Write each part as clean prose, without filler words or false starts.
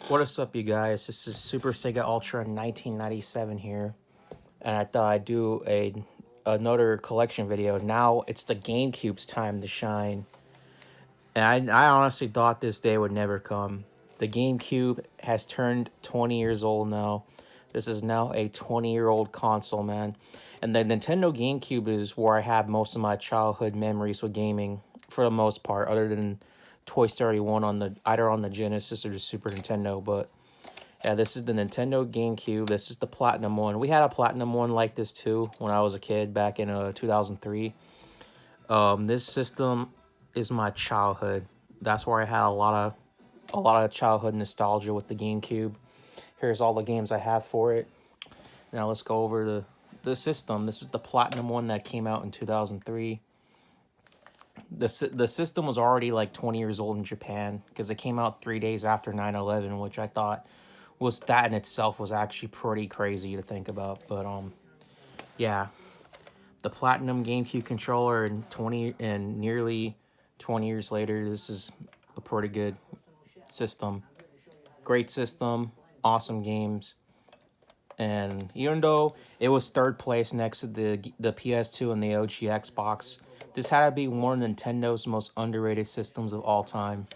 What is up, you guys? This is Super Sega Ultra 1997 here, and I thought I'd do another collection video. Now it's the GameCube's time to shine, and I honestly thought this day would never come. The GameCube has turned 20 years old now. This is now a 20-year-old console, man. And the Nintendo GameCube is where I have most of my childhood memories with gaming, for the most part, other than Toy Story 1 on either on the Genesis or the Super Nintendo. But yeah, this is the Nintendo GameCube. This is the Platinum one. We had a Platinum one like this too when I was a kid back in 2003. This system is my childhood. That's where I had a lot of childhood nostalgia with the GameCube. Here's all the games I have for it. Now let's go over the system. This is the Platinum one that came out in 2003. The system was already like 20 years old in Japan because it came out 3 days after 9/11, which I thought was, that in itself was actually pretty crazy to think about. But yeah, the Platinum GameCube controller and nearly 20 years later, this is a pretty good system. Great system, awesome games. And even though it was third place next to the PS2 and the OG Xbox, this had to be one of Nintendo's most underrated systems of all time.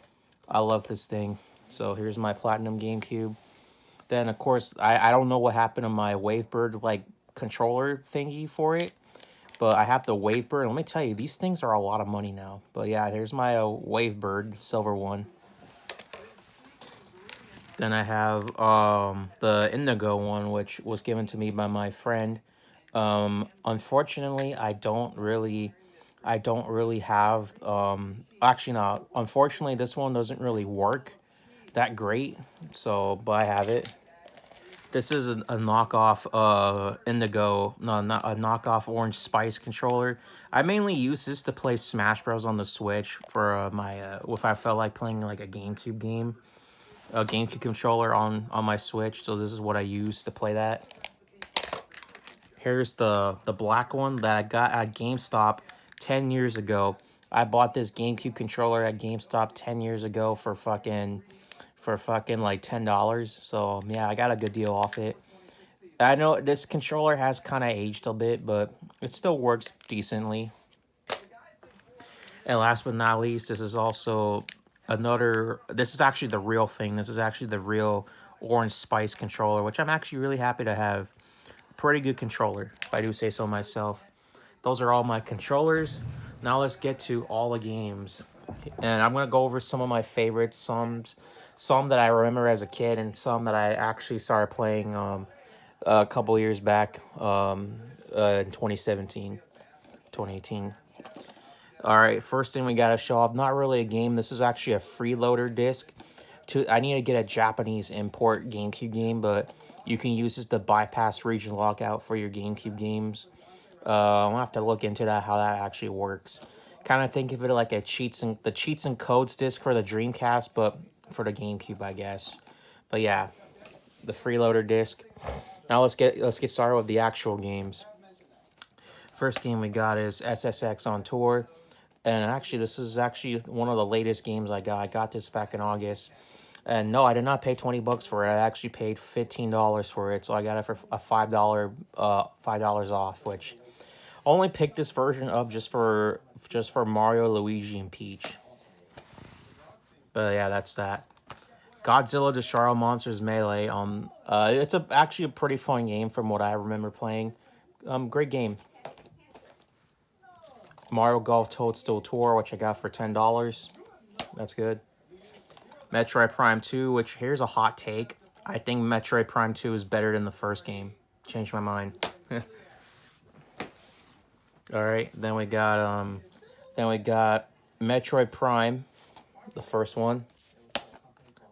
I love this thing. So here's my Platinum GameCube. Then, of course, I don't know what happened to my Wavebird, like, controller thingy for it. But I have the Wavebird. Let me tell you, these things are a lot of money now. But yeah, here's my Wavebird, the silver one. Then I have the Indigo one, which was given to me by my friend. Unfortunately, I don't really have, actually no, unfortunately this one doesn't really work that great, so, but I have it. This is a knockoff Indigo, no, not a knockoff Orange Spice controller. I mainly use this to play Smash Bros on the Switch for my if I felt like playing like a GameCube game, a GameCube controller on my Switch. So this is what I use to play that. Here's the black one that I got at GameStop 10 years ago. I bought this GameCube controller at GameStop 10 years ago for fucking like $10. So yeah, I got a good deal off it. I know this controller has kind of aged a bit, but it still works decently. And last but not least, this is also this is actually the real thing. This is actually the real Orange Spice controller, which I'm actually really happy to have. Pretty good controller, if I do say so myself. Those are all my controllers. Now let's get to all the games. And I'm going to go over some of my favorites, some that I remember as a kid, and some that I actually started playing a couple years back in 2017, 2018. All right, first thing we got to show off, not really a game. This is actually a freeloader disc. I need to get a Japanese import GameCube game, but you can use this to bypass region lockout for your GameCube games. I'm gonna have to look into that, how that actually works. Kind of think of it like the cheats and codes disc for the Dreamcast, but for the GameCube, I guess. But yeah, the freeloader disc. Now let's get started with the actual games. First game we got is SSX on Tour, and actually this is actually one of the latest games I got. I got this back in August. And no, I did not pay $20 for it. I actually paid $15 for it, so I got it for a $5 off. Which only picked this version up just for Mario, Luigi, and Peach. But yeah, that's that. Godzilla Destroy Monsters Melee. It's actually a pretty fun game from what I remember playing. Great game. Mario Golf Toadstool Tour, which I got for $10. That's good. Metroid Prime 2, which here's a hot take. I think Metroid Prime 2 is better than the first game. Changed my mind. All right, then we got Metroid Prime, the first one.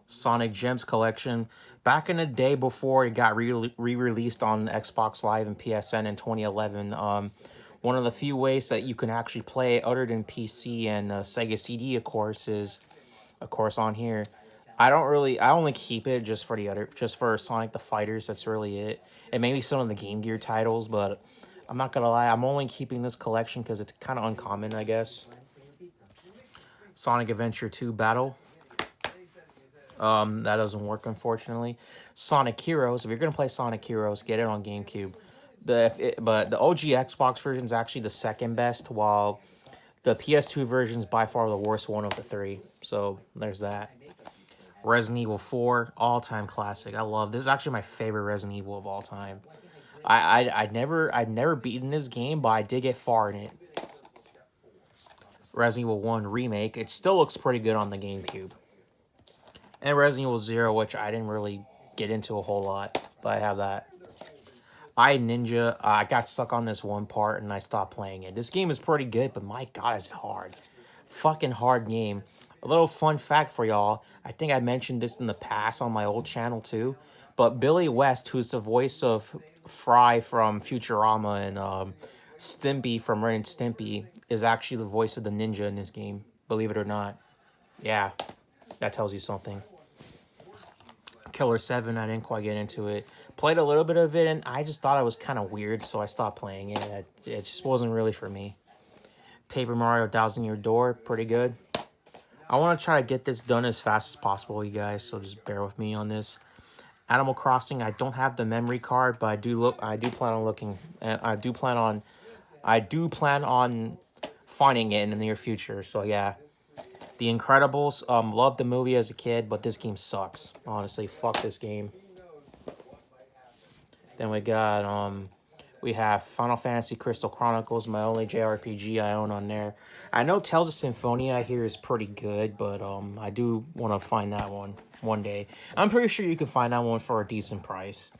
Sonic Gems Collection. Back in the day before it got re-released on Xbox Live and PSN in 2011, one of the few ways that you can actually play it other than PC and Sega CD, of course, is on here. I only keep it just for Sonic the Fighters. That's really it. And maybe some of the Game Gear titles, but I'm not gonna lie, I'm only keeping this collection because it's kind of uncommon, I guess. Sonic Adventure 2 Battle. That doesn't work, unfortunately. Sonic Heroes. If you're gonna play Sonic Heroes, get it on GameCube. But the OG Xbox version is actually the second best, while the PS2 version is by far the worst one of the three. So there's that. Resident Evil 4, all-time classic. I love this. Is actually my favorite Resident Evil of all time. I'd never beaten this game, but I did get far in it. Resident Evil 1 remake. It still looks pretty good on the GameCube. And Resident Evil 0, which I didn't really get into a whole lot, but I have that. I Ninja. I got stuck on this one part and I stopped playing it. This game is pretty good, but my god, is it hard. Fucking hard game. A little fun fact for y'all. I think I mentioned this in the past on my old channel too. But Billy West, who's the voice of Fry from Futurama and Stimpy from Ren and Stimpy, is actually the voice of the ninja in this game. Believe it or not. Yeah, that tells you something. Killer 7, I didn't quite get into it. Played a little bit of it, and I just thought it was kind of weird, so I stopped playing it. It just wasn't really for me. Paper Mario Thousand Year Door, pretty good. I want to try to get this done as fast as possible, you guys, so just bear with me on this. Animal Crossing, I don't have the memory card, but I do plan on looking. I do plan on finding it in the near future. So yeah. The Incredibles, loved the movie as a kid, but this game sucks. Honestly, fuck this game. Then we have Final Fantasy Crystal Chronicles, my only JRPG I own on there. I know Tales of Symphonia I hear is pretty good, but I do want to find that one day. I'm pretty sure you can find that one for a decent price.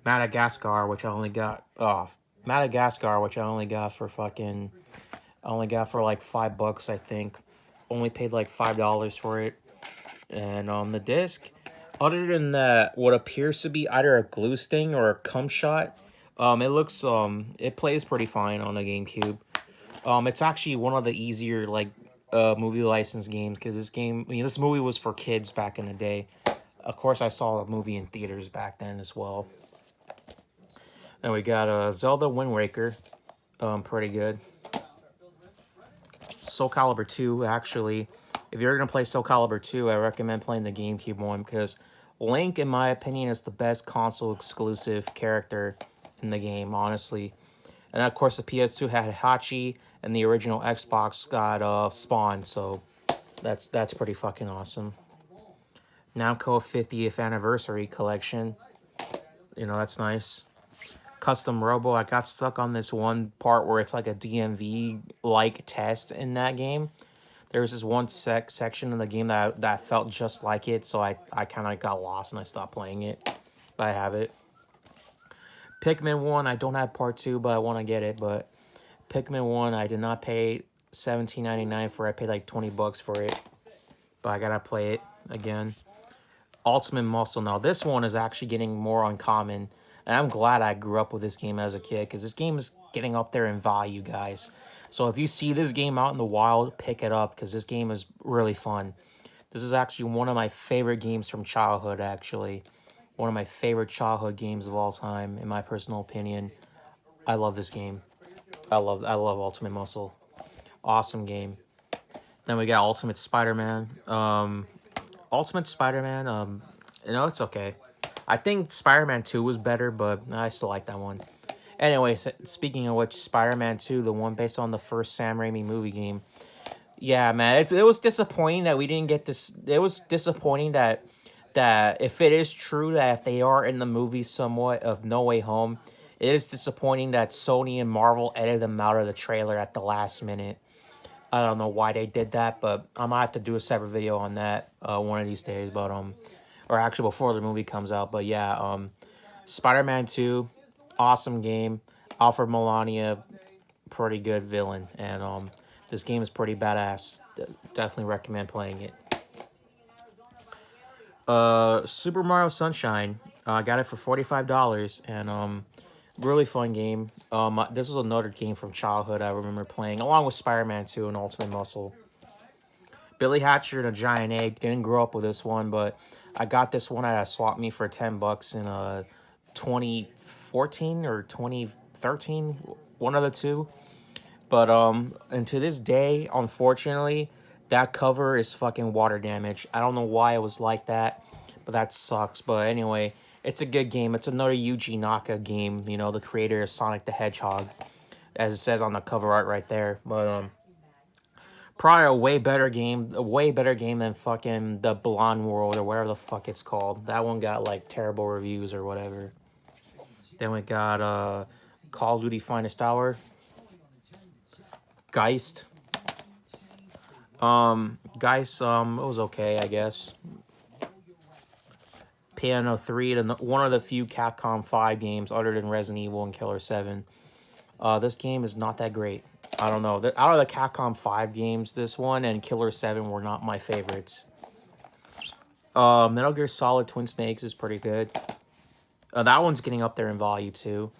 Madagascar, which I only got for like $5, I think. Only paid like $5 for it. And the disc, other than that, what appears to be either a glue sting or a cum shot, it plays pretty fine on the GameCube. It's actually one of the easier movie license games, because this movie was for kids back in the day. Of course, I saw the movie in theaters back then as well. Then we got Zelda Wind Waker, pretty good. Soul Calibur 2, actually. If you're going to play Soul Calibur 2, I recommend playing the GameCube one, because Link, in my opinion, is the best console-exclusive character in the game, honestly. And, of course, the PS2 had Hachi, and the original Xbox got Spawn, so that's pretty fucking awesome. Namco 50th Anniversary Collection. That's nice. Custom Robo, I got stuck on this one part where it's like a DMV-like test in that game. There was this one section in the game that felt just like it, so I kind of got lost and I stopped playing it. But I have it. Pikmin 1, I don't have part 2, but I want to get it. But Pikmin 1, I did not pay $17.99 for it. I paid like $20 for it. But I gotta play it again. Ultimate Muscle. Now, this one is actually getting more uncommon. And I'm glad I grew up with this game as a kid, because this game is getting up there in value, guys. So if you see this game out in the wild, pick it up, because this game is really fun. This is actually one of my favorite games from childhood, actually. One of my favorite childhood games of all time, in my personal opinion. I love this game. I love Ultimate Muscle. Awesome game. Then we got Ultimate Spider-Man. Ultimate Spider-Man, it's okay. I think Spider-Man 2 was better, but I still like that one. Anyway, speaking of which, Spider-Man 2, the one based on the first Sam Raimi movie game. Yeah, man, it was disappointing that we didn't get this. It was disappointing that if it is true that if they are in the movie somewhat of No Way Home, it is disappointing that Sony and Marvel edited them out of the trailer at the last minute. I don't know why they did that, but I might have to do a separate video on that one of these days. But or actually before the movie comes out. But yeah, Spider-Man 2, awesome game. Alfred Molina, pretty good villain, and this game is pretty badass. Definitely recommend playing it. Super Mario Sunshine, I got it for $45, and really fun game. This is another game from childhood I remember playing, along with Spider-Man 2 and Ultimate Muscle. Billy Hatcher and a Giant Egg, didn't grow up with this one, but I got this one at a swap meet for $10 in 2014 or 2013, one of the two. But and to this day, unfortunately, That cover is fucking water damage. I don't know why it was like that, but that sucks. But anyway, it's a good game. It's another Yuji Naka game, you know, the creator of Sonic the Hedgehog, as it says on the cover art right there. But probably a way better game than fucking the Blonde World or whatever the fuck it's called. That one got like terrible reviews or whatever. Then we got Call of Duty Finest Hour, Geist. Geist, it was okay, I guess. Piano 3, one of the few Capcom 5 games other than Resident Evil and Killer 7. This game is not that great. I don't know. Out of the Capcom 5 games, this one and Killer 7 were not my favorites. Metal Gear Solid Twin Snakes is pretty good. That one's getting up there in value, too.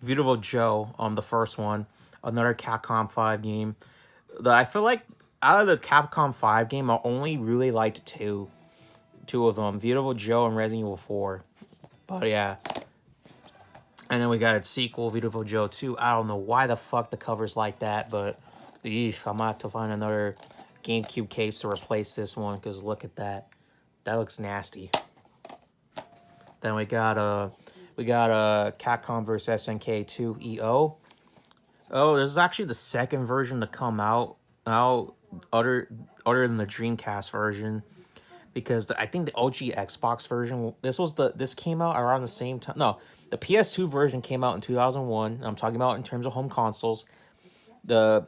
Beautiful Joe, the first one. Another Capcom 5 game. I feel like out of the Capcom 5 game, I only really liked two of them. Beautiful Joe and Resident Evil 4. But yeah. And then we got its sequel, Beautiful Joe 2. I don't know why the fuck the cover's like that, but I'm gonna have to find another GameCube case to replace this one, because look at that. That looks nasty. Then we got Capcom vs SNK 2 EO. Oh, this is actually the second version to come out other than the Dreamcast version, because I think the OG Xbox version, this came out around the same time. No, the PS2 version came out in 2001. I'm talking about in terms of home consoles. The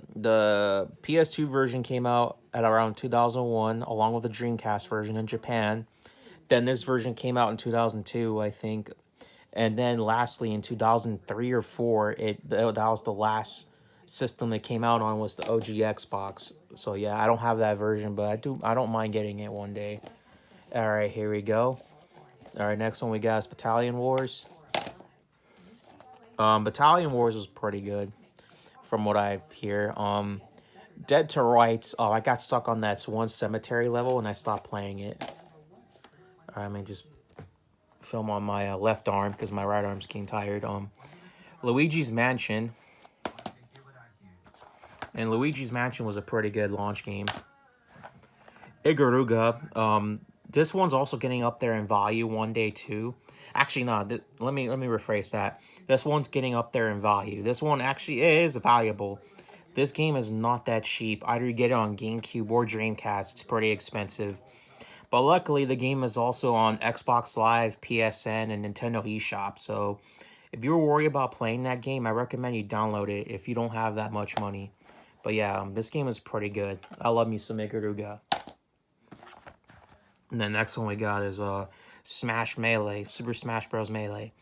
PS2 version came out at around 2001, along with the Dreamcast version in Japan. Then this version came out in 2002, I think. And then lastly, in 2003 or 4, that was the last system that came out on, was the OG Xbox. So yeah, I don't have that version, but I don't mind getting it one day. All right, here we go. All right, next one we got is Battalion Wars. Battalion Wars was pretty good, from what I hear. Dead to Rights. Oh, I got stuck on that one cemetery level and I stopped playing it. All right, let me just film on my left arm because my right arm's getting tired. Luigi's Mansion. And Luigi's Mansion was a pretty good launch game. Ikaruga. This one's also getting up there in value one day too. Actually, no. Let me rephrase that. This one's getting up there in value. This one actually is valuable. This game is not that cheap. Either you get it on GameCube or Dreamcast. It's pretty expensive. But luckily, the game is also on Xbox Live, PSN, and Nintendo eShop. So if you're worried about playing that game, I recommend you download it if you don't have that much money. But yeah, this game is pretty good. I love me some Ikaruga. And the next one we got is Smash Melee, Super Smash Bros. Melee.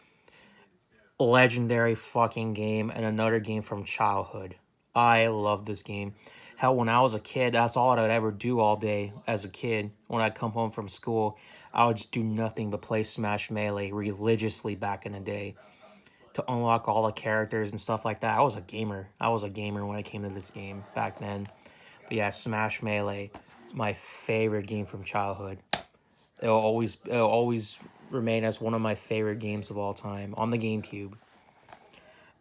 Legendary fucking game, and another game from childhood. I love this game. Hell, when I was a kid, that's all I'd ever do all day as a kid. When I'd come home from school, I would just do nothing but play Smash Melee religiously back in the day to unlock all the characters and stuff like that. I was a gamer. When it came to this game back then. But yeah, Smash Melee, my favorite game from childhood. It'll always remain as one of my favorite games of all time on the GameCube.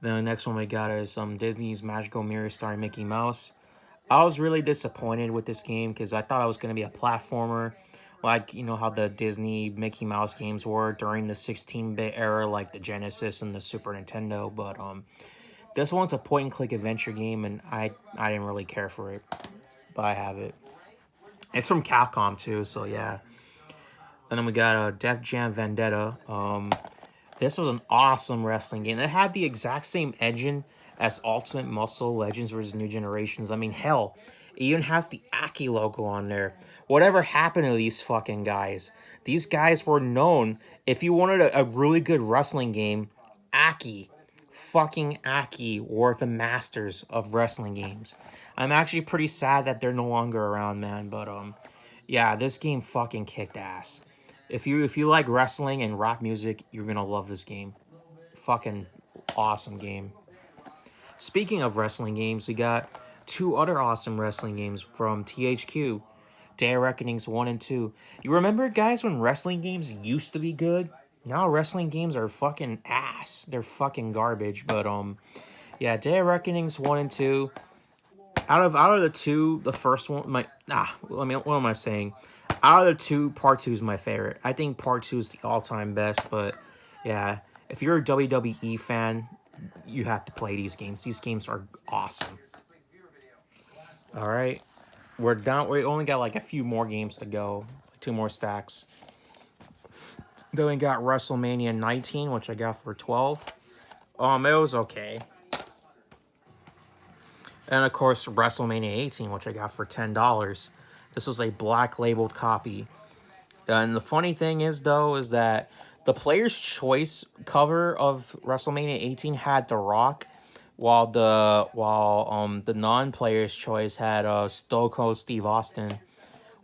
Then the next one we got is Disney's Magical Mirror starring Mickey Mouse. I was really disappointed with this game because I thought it was going to be a platformer, like, you know, how the Disney Mickey Mouse games were during the 16-bit era, like the Genesis and the Super Nintendo. But this one's a point-and-click adventure game, and I didn't really care for it, but I have it. It's from Capcom too, so yeah. And then we got Def Jam Vendetta. This was an awesome wrestling game. It had the exact same engine as Ultimate Muscle Legends vs. New Generations. I mean, hell, it even has the Aki logo on there. Whatever happened to these fucking guys? These guys were known. If you wanted a really good wrestling game, fucking Aki were the masters of wrestling games. I'm actually pretty sad that they're no longer around, man. But yeah, this game fucking kicked ass. If you like wrestling and rap music, you're gonna love this game. Fucking awesome game. Speaking of wrestling games, we got two other awesome wrestling games from THQ. Day of Reckonings 1 and 2. You remember, guys, when wrestling games used to be good? Now wrestling games are fucking ass. They're fucking garbage. But yeah, Day of Reckonings 1 and 2. Out of the two, the first one, what am I saying? Out of the two, Part 2 is my favorite. I think Part 2 is the all-time best, but yeah, if you're a WWE fan, you have to play these games. These games are awesome. All right, we're down. We only got like a few more games to go, 2 more stacks. Then we got WrestleMania 19, which I got for 12. It was okay. And of course, WrestleMania 18, which I got for $10. This was a black labeled copy. And the funny thing is, though, is that the Player's Choice cover of WrestleMania 18 had The Rock, while the non-Player's Choice had Stone Cold Steve Austin,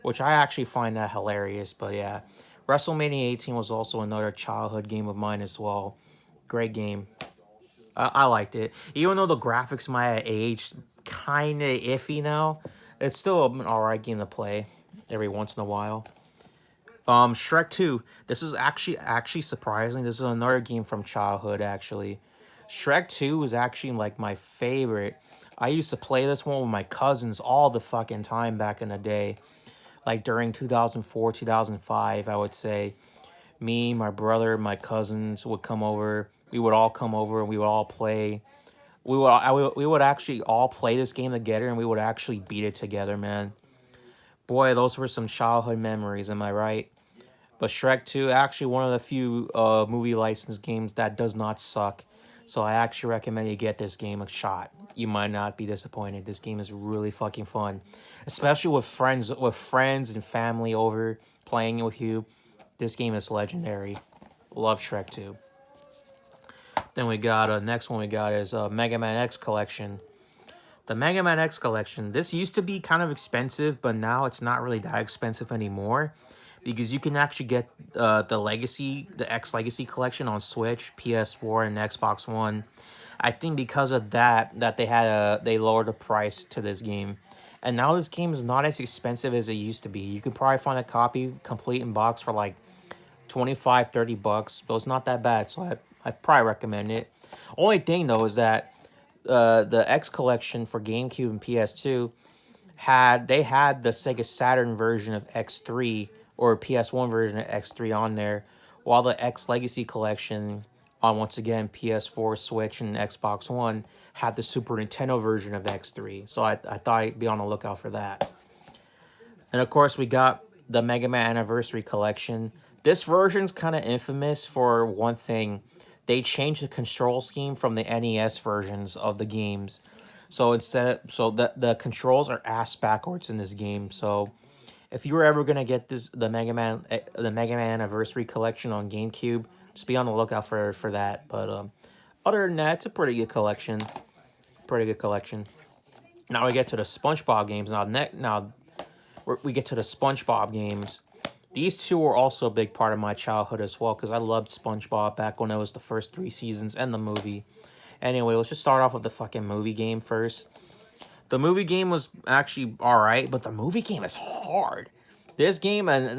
which I actually find that hilarious. But yeah, WrestleMania 18 was also another childhood game of mine as well. Great game. I liked it. Even though the graphics might have aged kind of iffy now, it's still an alright game to play every once in a while. Shrek 2. This is actually surprising. This is another game from childhood, actually. Shrek 2 was actually, like, my favorite. I used to play this one with my cousins all the fucking time back in the day. Like, during 2004, 2005, I would say. Me, my brother, my cousins would come over. We would all come over and we would all play. We would actually all play this game together and we would actually beat it together, man. Boy, those were some childhood memories, am I right? But Shrek 2, actually one of the few movie licensed games that does not suck. So I actually recommend you get this game a shot. You might not be disappointed. This game is really fucking fun. Especially with friends and family over playing it with you. This game is legendary. Love Shrek 2. Then we got, next one we got is Mega Man X Collection. The Mega Man X Collection, this used to be kind of expensive, but now it's not really that expensive anymore. Because you can actually get the X Legacy Collection on Switch, PS4, and Xbox One. I think because of that they lowered the price to this game. And now this game is not as expensive as it used to be. You could probably find a copy complete in box for like $25-30, but it's not that bad, so I probably recommend it. Only thing though is that the X Collection for GameCube and PS2 had the Sega Saturn version of X3 or PS1 version of X3 on there, while the X Legacy Collection on, once again, PS4, Switch, and Xbox One had the Super Nintendo version of X3. So I thought I'd be on the lookout for that. And of course, we got the Mega Man Anniversary Collection. This version's kind of infamous for one thing. They changed the control scheme from the NES versions of the games. So the controls are ass backwards in this game. So if you were ever gonna get the Mega Man Anniversary Collection on GameCube, just be on the lookout for that. But other than that, it's a pretty good collection. Pretty good collection. Now we get to the SpongeBob games. Now we get to the SpongeBob games. These two were also a big part of my childhood as well, because I loved SpongeBob back when it was the first 3 seasons and the movie. Anyway, let's just start off with the fucking movie game first. The movie game was actually alright, but the movie game is hard. This game, and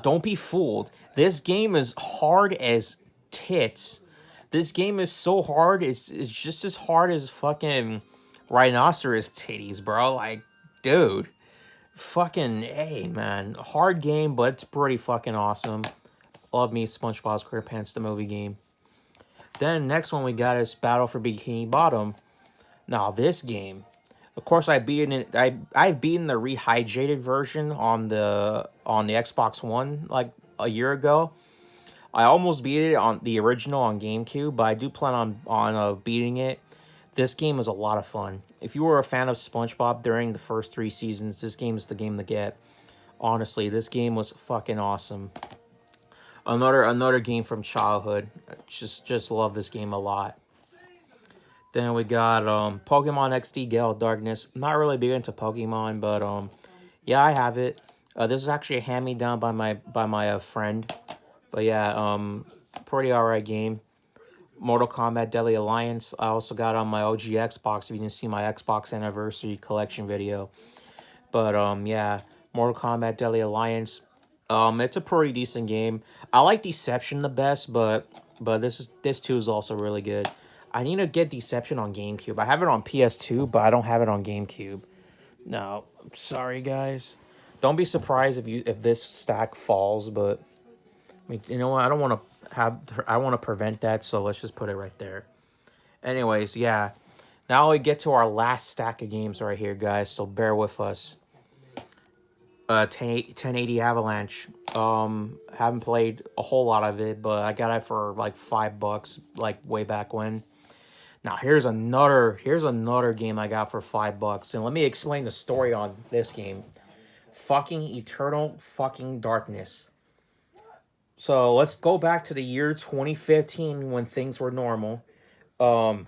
don't be fooled. This game is hard as tits. This game is so hard, it's just as hard as fucking rhinoceros titties, bro. Like, dude. Fucking A, man. Hard game, but it's pretty fucking awesome. Love me SpongeBob SquarePants, the movie game. Then next one we got is Battle for Bikini Bottom. Now this game, of course, I've beaten the rehydrated version on the Xbox One like a year ago. I almost beat it on the original on GameCube, but I do plan on beating it. This game is a lot of fun. If you were a fan of SpongeBob during the first 3 seasons, this game is the game to get. Honestly, this game was fucking awesome. Another game from childhood. Just love this game a lot. Then we got Pokemon XD Gale of Darkness. I'm not really big into Pokemon, but yeah, I have it. This is actually a hand-me-down by my friend. But yeah, pretty alright game. Mortal Kombat Deadly Alliance. I also got on my OG Xbox if you didn't see my Xbox Anniversary Collection video. But yeah, Mortal Kombat Deadly Alliance. It's a pretty decent game. I like Deception the best, but this too is also really good. I need to get Deception on GameCube. I have it on PS2, but I don't have it on GameCube. No, I'm sorry, guys. Don't be surprised if this stack falls, but I mean, you know what? I don't want to have. I want to prevent that, so let's just put it right there. Anyways, yeah. Now we get to our last stack of games right here, guys. So bear with us. 1080 Avalanche. Haven't played a whole lot of it, but I got it for like $5, like way back when. Now here's another game I got for $5, and let me explain the story on this game. Fucking Eternal fucking Darkness. So let's go back to the year 2015 when things were normal. I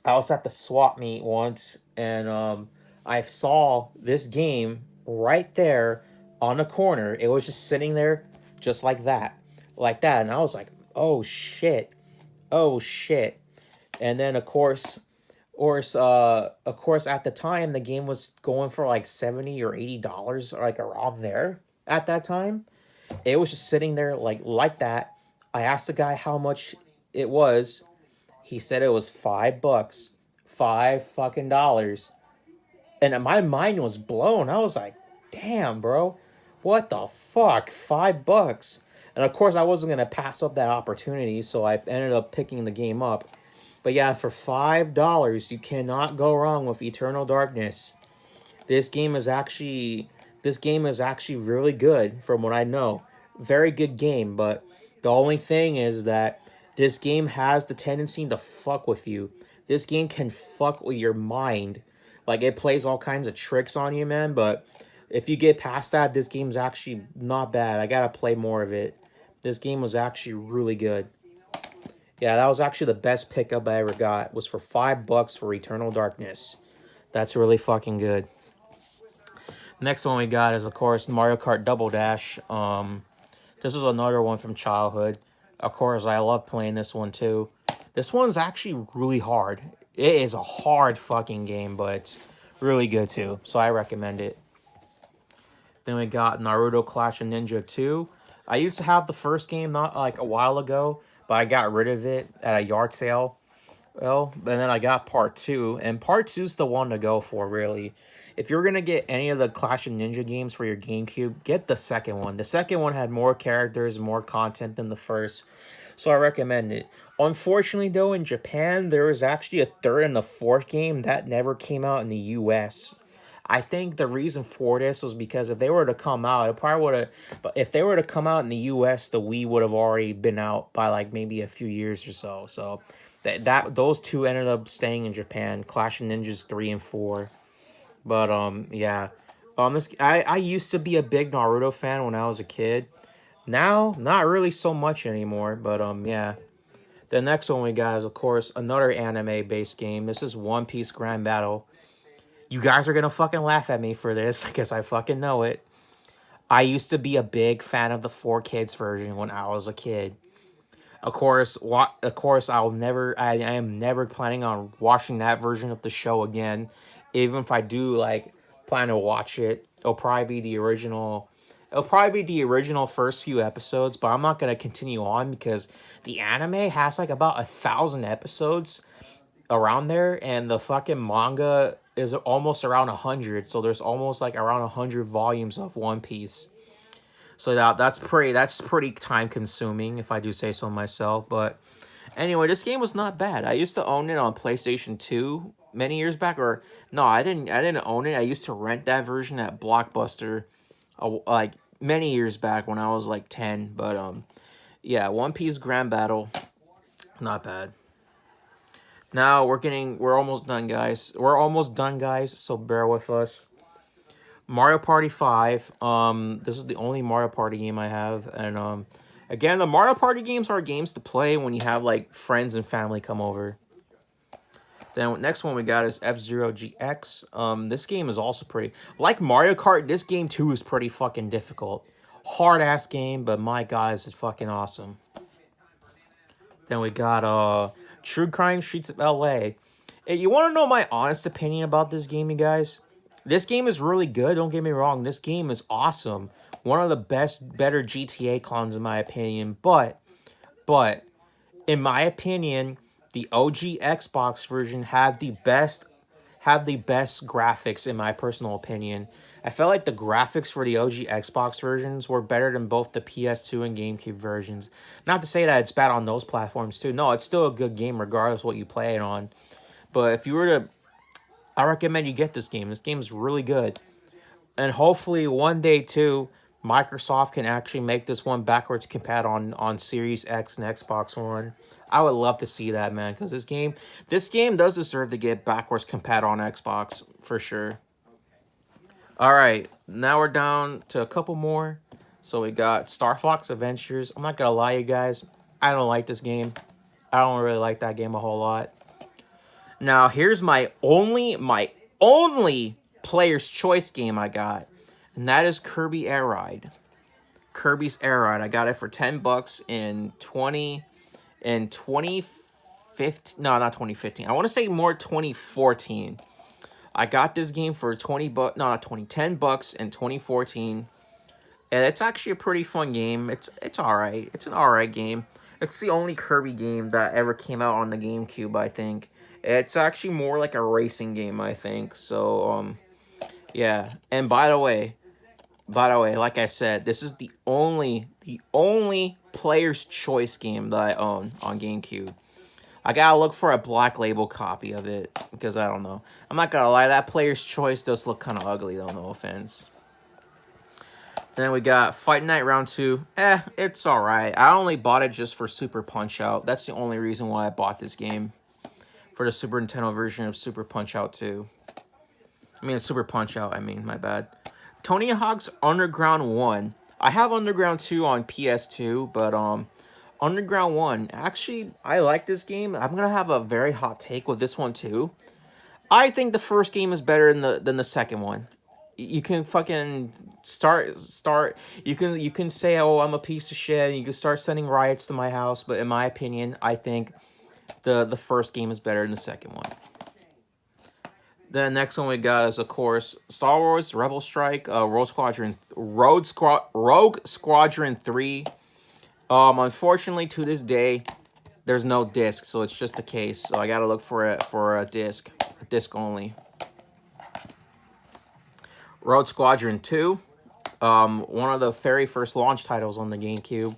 was at the swap meet once, and I saw this game right there on the corner. It was just sitting there, just like that, and I was like, "Oh shit, oh shit!" And then of course, at the time, the game was going for like $70 or $80, like around there at that time. It was just sitting there like that. I asked the guy how much it was. He said it was $5. $5 fucking. And my mind was blown. I was like, damn, bro. What the fuck? $5. And of course I wasn't gonna pass up that opportunity, so I ended up picking the game up. But yeah, for $5, you cannot go wrong with Eternal Darkness. This game is actually really good from what I know. Very good game, but the only thing is that this game has the tendency to fuck with you. This game can fuck with your mind. Like, it plays all kinds of tricks on you, man, but if you get past that, this game's actually not bad. I gotta play more of it. This game was actually really good. Yeah, that was actually the best pickup I ever got. Was for $5 for Eternal Darkness. That's really fucking good. Next one we got is, of course, Mario Kart Double Dash. This is another one from childhood. Of course, I love playing this one too. This one's actually really hard. It is a hard fucking game, but it's really good too. So I recommend it. Then we got Naruto Clash of Ninja 2. I used to have the first game not like a while ago, but I got rid of it at a yard sale. Well, and then I got part 2, and part 2 is the one to go for, really. If you're going to get any of the Clash of Ninja games for your GameCube, get the second one. The second one had more characters, more content than the first, so I recommend it. Unfortunately, though, in Japan, there was actually a third and a fourth game that never came out in the US. I think the reason for this was because if they were to come out, it probably would have. But if they were to come out in the U.S., the Wii would have already been out by like maybe a few years or so. So those two ended up staying in Japan. Clash of Ninjas 3 and 4. But yeah, I used to be a big Naruto fan when I was a kid. Now, not really so much anymore. But yeah. The next one we got is, of course, another anime-based game. This is One Piece Grand Battle. You guys are gonna fucking laugh at me for this, because I fucking know it. I used to be a big fan of the 4Kids version when I was a kid. Of course, I am never planning on watching that version of the show again. Even if I do, like, plan to watch it, it'll probably be the original. It'll probably be the original first few episodes, but I'm not gonna continue on because the anime has like about 1,000 episodes around there, and the fucking manga is almost around 100. So there's almost like around 100 volumes of One Piece. So that's pretty time consuming, if I do say so myself. But anyway, this game was not bad. I used to own it on PlayStation 2 many years back, or no, I didn't own it. I used to rent that version at Blockbuster, like many years back when I was like 10. But yeah, One Piece Grand Battle, not bad. Now we're almost done, guys. So bear with us. Mario Party 5. This is the only Mario Party game I have, and again, the Mario Party games are games to play when you have like friends and family come over. Then next one we got is FZero GX. This game is also pretty like Mario Kart. This game too is pretty fucking difficult. Hard ass game, but my god, is it fucking awesome. Then we got True Crime Streets of LA. Hey, you want to know my honest opinion about this game, you guys? This game is really good, don't get me wrong. This game is awesome. One of the better GTA clones in my opinion. But, in my opinion, the OG Xbox version have the best graphics in my personal opinion. I felt like the graphics for the OG Xbox versions were better than both the PS2 and GameCube versions. Not to say that it's bad on those platforms too. No, it's still a good game regardless what you play it on. But if you were to, I recommend you get this game. This game is really good. And hopefully one day too, Microsoft can actually make this one backwards compat on Series X and Xbox One. I would love to see that, man, because this game does deserve to get backwards compat on Xbox for sure. All right, now we're down to a couple more. So we got Star Fox Adventures. I'm not gonna lie, you guys, I don't like this game. I don't really like that game a whole lot. Now here's my only player's choice game I got, and that is Kirby Air Ride. Kirby's Air Ride. I got it for $10 in 2015. No, not 2015. I want to say more 2014. I got this game for 20 bucks. No, not 20. $10 in 2014. And it's actually a pretty fun game. It's alright. It's an alright game. It's the only Kirby game that ever came out on the GameCube, I think. It's actually more like a racing game, I think. So, yeah. And by the way, like I said, this is the only player's choice game that I own on GameCube. I gotta look for a black label copy of it, because I don't know. I'm not gonna lie, that player's choice does look kind of ugly though, no offense. Then we got Fight Night Round 2. It's alright. I only bought it just for Super Punch-Out. That's the only reason why I bought this game. For the Super Nintendo version of Super Punch-Out 2. I mean, Super Punch-Out, my bad. Tony Hawk's Underground 1. I have Underground 2 on PS2, but Underground 1, actually, I like this game. I'm gonna have a very hot take with this one too. I think the first game is better than the second one. You can fucking start. You can say, "Oh, I'm a piece of shit," and you can start sending riots to my house. But in my opinion, I think the first game is better than the second one. The next one we got is, of course, Star Wars Rebel Strike, Rogue Squadron 3. Unfortunately, to this day, there's no disc, so it's just a case. So I gotta look for a disc only. Rogue Squadron 2, one of the very first launch titles on the GameCube.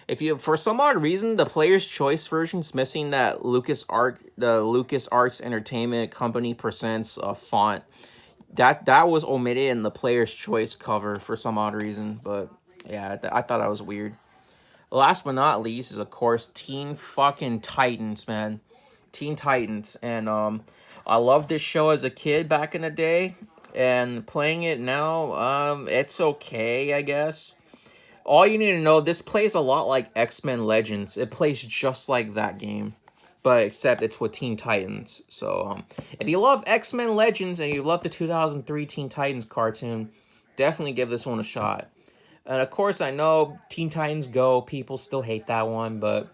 If you, for some odd reason, the player's choice version's missing that LucasArts Entertainment Company presents font. That was omitted in the player's choice cover for some odd reason, but yeah, I thought that was weird. Last but not least is, of course, Teen fucking Titans, man. Teen Titans. And I loved this show as a kid back in the day. And playing it now, it's okay, I guess. All you need to know, this plays a lot like X-Men Legends. It plays just like that game. But except it's with Teen Titans. So, if you love X-Men Legends and you love the 2003 Teen Titans cartoon, definitely give this one a shot. And of course, I know Teen Titans Go, people still hate that one, but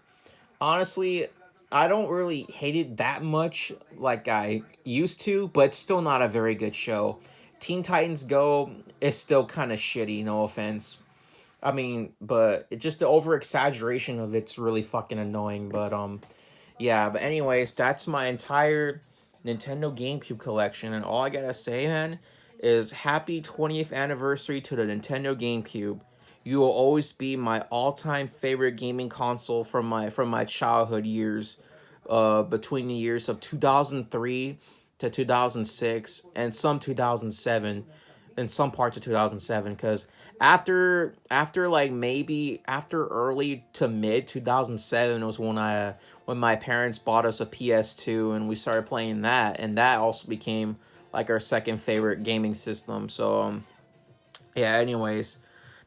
honestly, I don't really hate it that much like I used to, but it's still not a very good show. Teen Titans Go is still kind of shitty, no offense. But it's just the over-exaggeration of it's really fucking annoying, but yeah, but anyways, that's my entire Nintendo GameCube collection, and all I gotta say, man, is happy 20th anniversary to the Nintendo GameCube. You will always be my all-time favorite gaming console from my childhood years, between the years of 2003 to 2006 and some 2007, and some parts of 2007, because after early to mid 2007 was when my parents bought us a PS2 and we started playing that, and that also became like our second favorite gaming system. So yeah, anyways,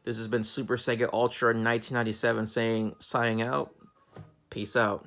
this has been Super Sega Ultra 1997 signing out. Peace out.